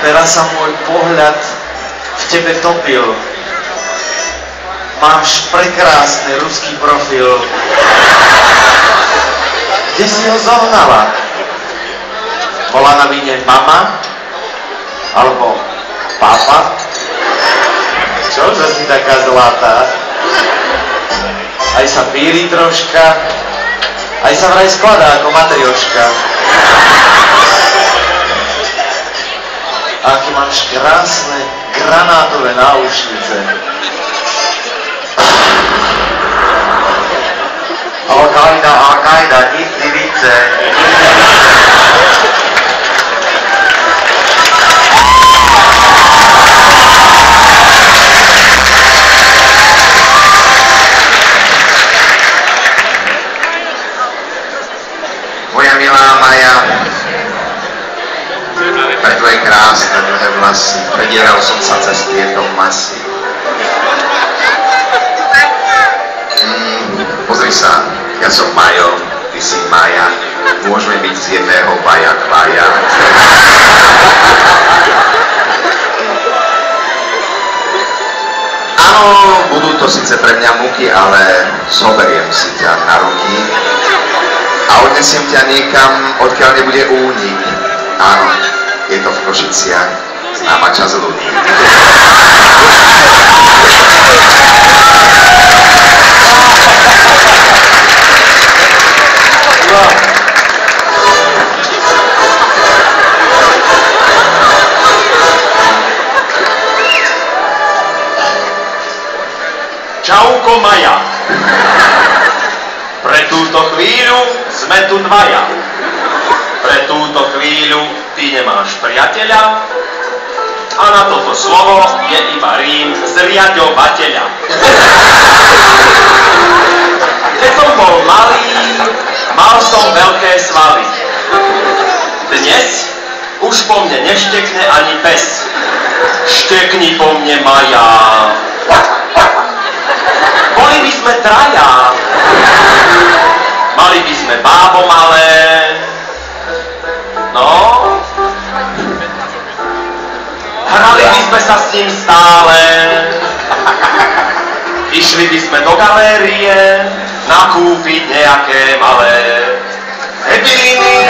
teraz sa môj pohľad v tebe topil. Máš prekrásny ruský profil. Kde si ho zohnala? Bola na vine mama? Alebo papa? Čo, že si taká zlatá? Aj sa píri troška, aj sa vraj skladá ako matrioška. Aké máš krásne granátové náušnice. Al-Qaida, Al-Qaida, nic nie widzę. Moja milá Maja, pre tvoje krásne dlhé vlasy, predieral som sa cez tieto masy. Pozri sa, ja som Majo, ty si Maja, môžeme byť z jedného baja kvaja. Áno, budú to síce pre mňa muky, ale zoberiem si ťa na ruky a odnesiem ťa niekam, odkiaľ nebude únik. Áno, je to v Košiciach, známa časť ľudí. Čauko Maja. Pre túto chvíľu sme tu dvaja. Pre túto chvíľu ty nemáš priateľa a na toto slovo je iba rím zriaďovateľa. Keď som bol malý, mal som veľké svaly. Dnes už po mne neštekne ani pes. Štekni po mne, Maja. Boli by sme traja. Mali by sme bábo malé. No. Hrali by sme sa s ním stále. Išli by sme do galérie nakúpiť nejaké malé hebiny.